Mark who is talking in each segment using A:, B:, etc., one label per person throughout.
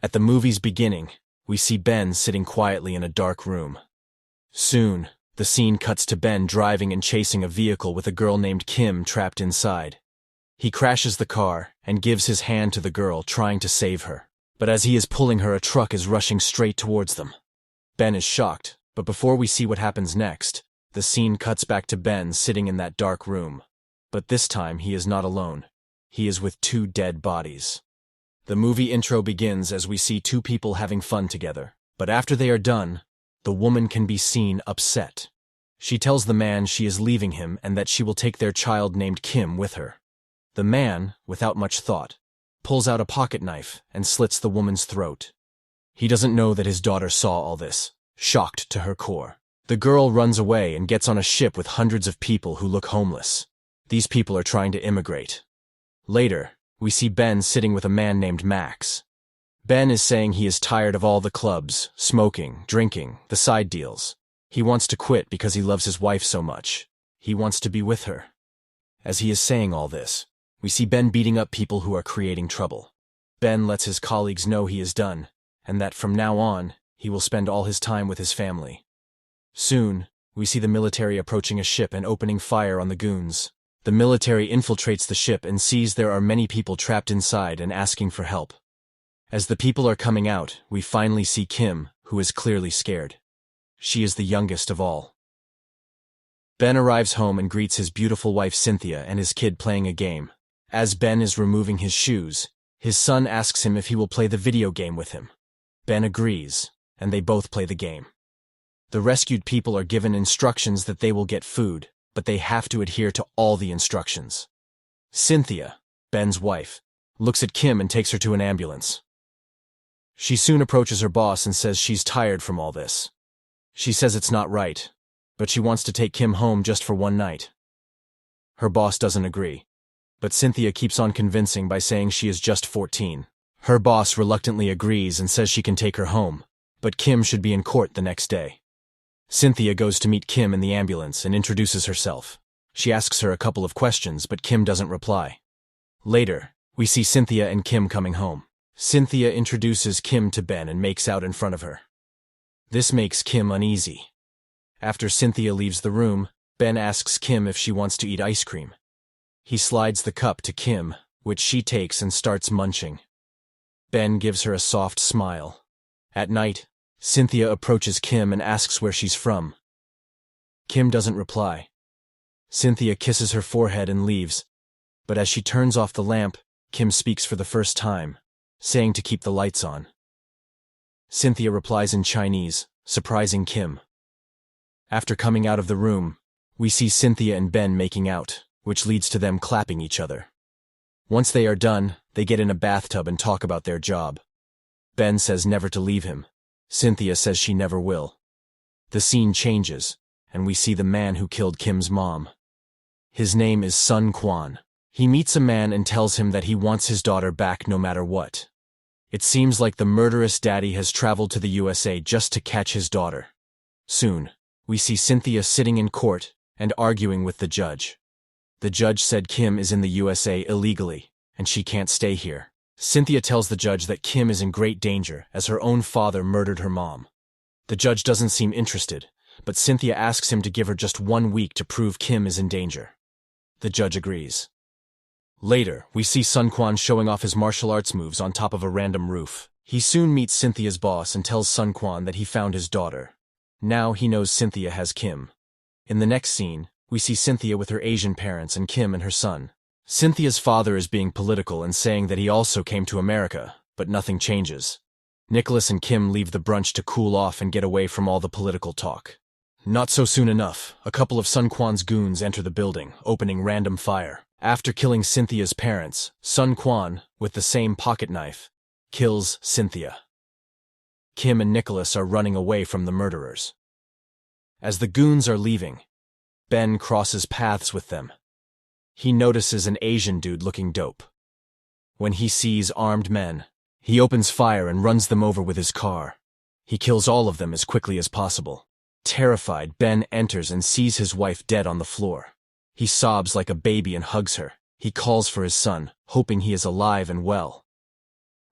A: At the movie's beginning, we see Ben sitting quietly in a dark room. Soon, the scene cuts to Ben driving and chasing a vehicle with a girl named Kim trapped inside. He crashes the car and gives his hand to the girl, trying to save her. But as he is pulling her, a truck is rushing straight towards them. Ben is shocked, but before we see what happens next, the scene cuts back to Ben sitting in that dark room. But this time he is not alone. He is with two dead bodies. The movie intro begins as we see two people having fun together. But after they are done, the woman can be seen upset. She tells the man she is leaving him and that she will take their child named Kim with her. The man, without much thought, pulls out a pocket knife and slits the woman's throat. He doesn't know that his daughter saw all this, shocked to her core. The girl runs away and gets on a ship with hundreds of people who look homeless. These people are trying to immigrate. Later, we see Ben sitting with a man named Max. Ben is saying he is tired of all the clubs, smoking, drinking, the side deals. He wants to quit because he loves his wife so much. He wants to be with her. As he is saying all this, we see Ben beating up people who are creating trouble. Ben lets his colleagues know he is done, and that from now on, he will spend all his time with his family. Soon, we see the military approaching a ship and opening fire on the goons. The military infiltrates the ship and sees there are many people trapped inside and asking for help. As the people are coming out, we finally see Kim, who is clearly scared. She is the youngest of all. Ben arrives home and greets his beautiful wife Cynthia and his kid playing a game. As Ben is removing his shoes, his son asks him if he will play the video game with him. Ben agrees, and they both play the game. The rescued people are given instructions that they will get food, but they have to adhere to all the instructions. Cynthia, Ben's wife, looks at Kim and takes her to an ambulance. She soon approaches her boss and says she's tired from all this. She says it's not right, but she wants to take Kim home just for one night. Her boss doesn't agree, but Cynthia keeps on convincing by saying she is just 14. Her boss reluctantly agrees and says she can take her home, but Kim should be in court the next day. Cynthia goes to meet Kim in the ambulance and introduces herself. She asks her a couple of questions, but Kim doesn't reply. Later, we see Cynthia and Kim coming home. Cynthia introduces Kim to Ben and makes out in front of her. This makes Kim uneasy. After Cynthia leaves the room, Ben asks Kim if she wants to eat ice cream. He slides the cup to Kim, which she takes and starts munching. Ben gives her a soft smile. At night, Cynthia approaches Kim and asks where she's from. Kim doesn't reply. Cynthia kisses her forehead and leaves, but as she turns off the lamp, Kim speaks for the first time, saying to keep the lights on. Cynthia replies in Chinese, surprising Kim. After coming out of the room, we see Cynthia and Ben making out, which leads to them clapping each other. Once they are done, they get in a bathtub and talk about their job. Ben says never to leave him. Cynthia says she never will. The scene changes, and we see the man who killed Kim's mom. His name is Sun Quan. He meets a man and tells him that he wants his daughter back no matter what. It seems like the murderous daddy has traveled to the USA just to catch his daughter. Soon, we see Cynthia sitting in court and arguing with the judge. The judge said Kim is in the USA illegally, and she can't stay here. Cynthia tells the judge that Kim is in great danger as her own father murdered her mom. The judge doesn't seem interested, but Cynthia asks him to give her just 1 week to prove Kim is in danger. The judge agrees. Later, we see Sun Quan showing off his martial arts moves on top of a random roof. He soon meets Cynthia's boss and tells Sun Quan that he found his daughter. Now he knows Cynthia has Kim. In the next scene, we see Cynthia with her Asian parents and Kim and her son. Cynthia's father is being political and saying that he also came to America, but nothing changes. Nicholas and Kim leave the brunch to cool off and get away from all the political talk. Not so soon enough, a couple of Sun Quan's goons enter the building, opening random fire. After killing Cynthia's parents, Sun Quan, with the same pocket knife, kills Cynthia. Kim and Nicholas are running away from the murderers. As the goons are leaving, Ben crosses paths with them. He notices an Asian dude looking dope. When he sees armed men, he opens fire and runs them over with his car. He kills all of them as quickly as possible. Terrified, Ben enters and sees his wife dead on the floor. He sobs like a baby and hugs her. He calls for his son, hoping he is alive and well.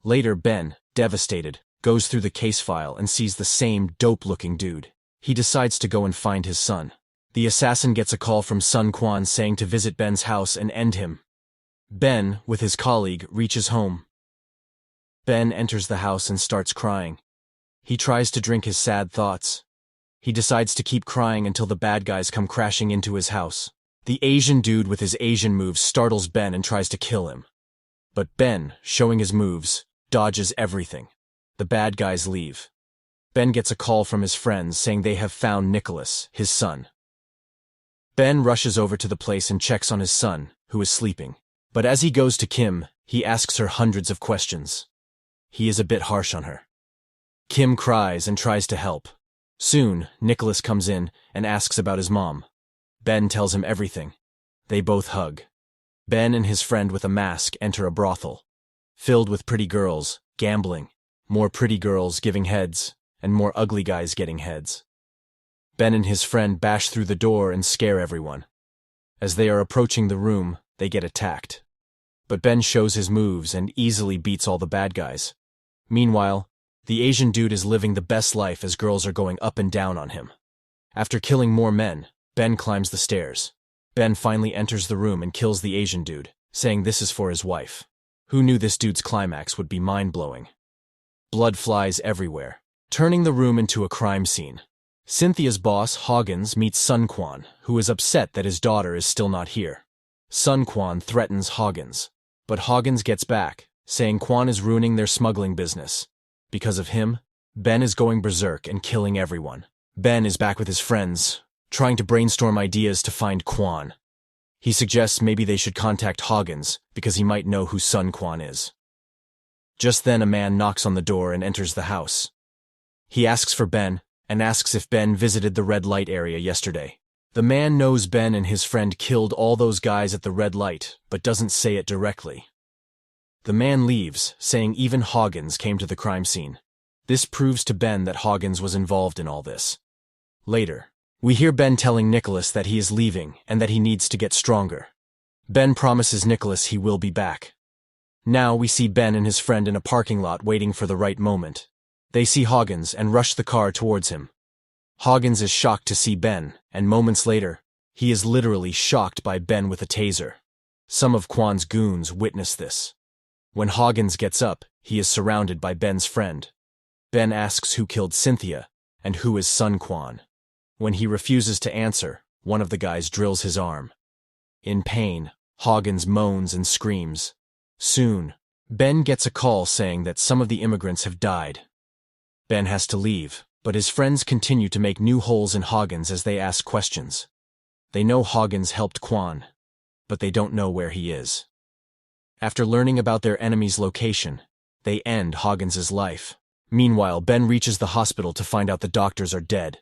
A: Later, Ben, Devastated, goes through the case file and sees the same dope-looking dude. He decides to go and find his son. The assassin gets a call from Sun Quan saying to visit Ben's house and end him. Ben, with his colleague, reaches home. Ben enters the house and starts crying. He tries to drink his sad thoughts. He decides to keep crying until the bad guys come crashing into his house. The Asian dude with his Asian moves startles Ben and tries to kill him. But Ben, showing his moves, dodges everything. The bad guys leave. Ben gets a call from his friends saying they have found Nicholas, his son. Ben rushes over to the place and checks on his son, who is sleeping. But as he goes to Kim, he asks her hundreds of questions. He is a bit harsh on her. Kim cries and tries to help. Soon, Nicholas comes in and asks about his mom. Ben tells him everything. They both hug. Ben and his friend with a mask enter a brothel, filled with pretty girls, gambling, more pretty girls giving heads, and more ugly guys getting heads. Ben and his friend bash through the door and scare everyone. As they are approaching the room, they get attacked. But Ben shows his moves and easily beats all the bad guys. Meanwhile, the Asian dude is living the best life as girls are going up and down on him. After killing more men, Ben climbs the stairs. Ben finally enters the room and kills the Asian dude, saying this is for his wife. Who knew this dude's climax would be mind-blowing? Blood flies everywhere, turning the room into a crime scene. Cynthia's boss, Hoggins, meets Sun Quan, who is upset that his daughter is still not here. Sun Quan threatens Hoggins, but Hoggins gets back, saying Quan is ruining their smuggling business. Because of him, Ben is going berserk and killing everyone. Ben is back with his friends, trying to brainstorm ideas to find Quan. He suggests maybe they should contact Hoggins, because he might know who Sun Quan is. Just then a man knocks on the door and enters the house. He asks for Ben, and asks if Ben visited the red light area yesterday. The man knows Ben and his friend killed all those guys at the red light, but doesn't say it directly. The man leaves, saying even Hoggins came to the crime scene. This proves to Ben that Hoggins was involved in all this. Later, we hear Ben telling Nicholas that he is leaving and that he needs to get stronger. Ben promises Nicholas he will be back. Now we see Ben and his friend in a parking lot waiting for the right moment. They see Hoggins and rush the car towards him. Hoggins is shocked to see Ben, and moments later, he is literally shocked by Ben with a taser. Some of Quan's goons witness this. When Hoggins gets up, he is surrounded by Ben's friend. Ben asks who killed Cynthia, and who is Sun Quan. When he refuses to answer, one of the guys drills his arm. In pain, Hoggins moans and screams. Soon, Ben gets a call saying that some of the immigrants have died. Ben has to leave, but his friends continue to make new holes in Hoggins as they ask questions. They know Hoggins helped Quan, but they don't know where he is. After learning about their enemy's location, they end Hoggins's life. Meanwhile, Ben reaches the hospital to find out the doctors are dead.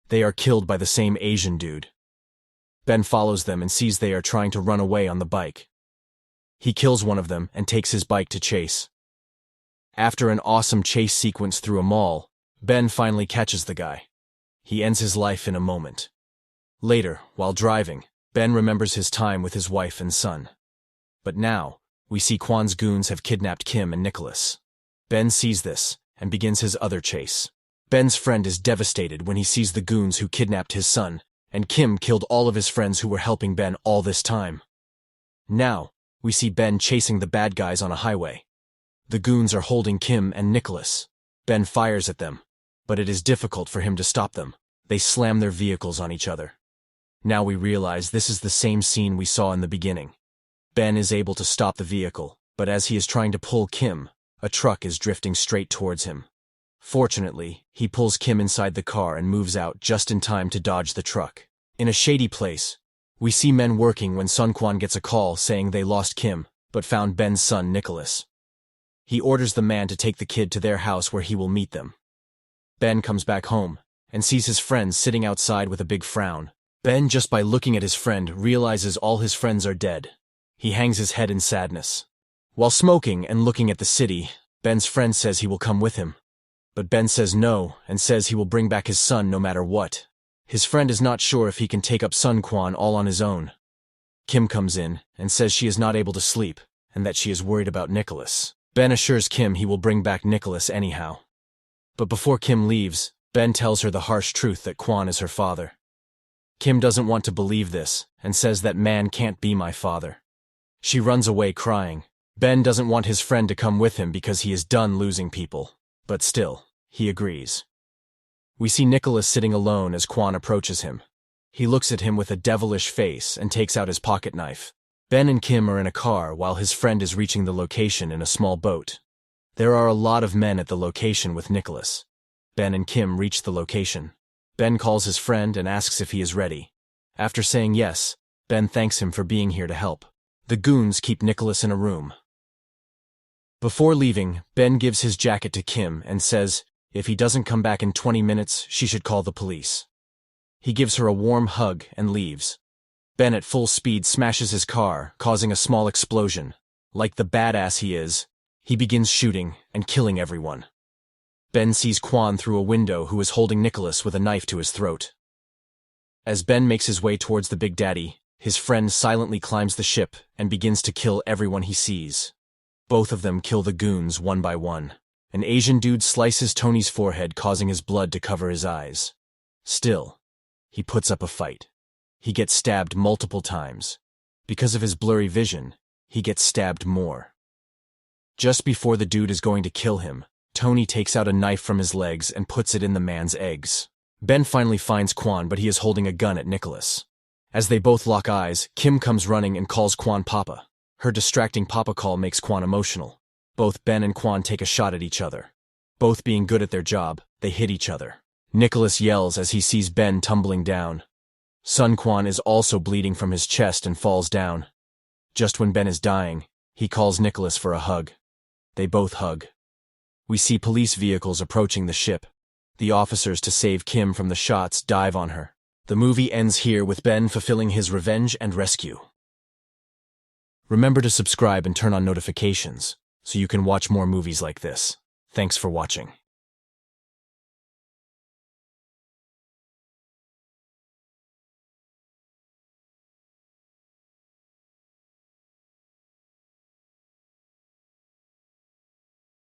A: They are killed by the same Asian dude. Ben follows them and sees they are trying to run away on the bike. He kills one of them and takes his bike to chase. After an awesome chase sequence through a mall, Ben finally catches the guy. He ends his life in a moment. Later, while driving, Ben remembers his time with his wife and son. But now, we see Quan's goons have kidnapped Kim and Nicholas. Ben sees this and begins his other chase. Ben's friend is devastated when he sees the goons who kidnapped his son, and Kim killed all of his friends who were helping Ben all this time. Now, we see Ben chasing the bad guys on a highway. The goons are holding Kim and Nicholas. Ben fires at them, but it is difficult for him to stop them. They slam their vehicles on each other. Now we realize this is the same scene we saw in the beginning. Ben is able to stop the vehicle, but as he is trying to pull Kim, a truck is drifting straight towards him. Fortunately, he pulls Kim inside the car and moves out just in time to dodge the truck. In a shady place, we see men working when Sun Quan gets a call saying they lost Kim, but found Ben's son Nicholas. He orders the man to take the kid to their house where he will meet them. Ben comes back home and sees his friends sitting outside with a big frown. Ben, just by looking at his friend, realizes all his friends are dead. He hangs his head in sadness. While smoking and looking at the city, Ben's friend says he will come with him. But Ben says no and says he will bring back his son no matter what. His friend is not sure if he can take up Sun Quan all on his own. Kim comes in and says she is not able to sleep and that she is worried about Nicholas. Ben assures Kim he will bring back Nicholas anyhow. But before Kim leaves, Ben tells her the harsh truth that Kwon is her father. Kim doesn't want to believe this and says that man can't be my father. She runs away crying. Ben doesn't want his friend to come with him because he is done losing people, but still, he agrees. We see Nicholas sitting alone as Kwon approaches him. He looks at him with a devilish face and takes out his pocket knife. Ben and Kim are in a car while his friend is reaching the location in a small boat. There are a lot of men at the location with Nicholas. Ben and Kim reach the location. Ben calls his friend and asks if he is ready. After saying yes, Ben thanks him for being here to help. The goons keep Nicholas in a room. Before leaving, Ben gives his jacket to Kim and says if he doesn't come back in 20 minutes, she should call the police. He gives her a warm hug and leaves. Ben at full speed smashes his car, causing a small explosion. Like the badass he is, he begins shooting and killing everyone. Ben sees Kwon through a window who is holding Nicholas with a knife to his throat. As Ben makes his way towards the Big Daddy, his friend silently climbs the ship and begins to kill everyone he sees. Both of them kill the goons one by one. An Asian dude slices Tony's forehead, causing his blood to cover his eyes. Still, he puts up a fight. He gets stabbed multiple times. Because of his blurry vision, he gets stabbed more. Just before the dude is going to kill him, Tony takes out a knife from his legs and puts it in the man's eggs. Ben finally finds Kwon, but he is holding a gun at Nicholas. As they both lock eyes, Kim comes running and calls Kwon Papa. Her distracting Papa call makes Kwon emotional. Both Ben and Kwon take a shot at each other. Both being good at their job, they hit each other. Nicholas yells as he sees Ben tumbling down. Son Kwon is also bleeding from his chest and falls down. Just when Ben is dying, he calls Nicholas for a hug. They both hug. We see police vehicles approaching the ship. The officers, to save Kim from the shots, dive on her. The movie ends here with Ben fulfilling his revenge and rescue. Remember to subscribe and turn on notifications so you can watch more movies like this. Thanks for watching.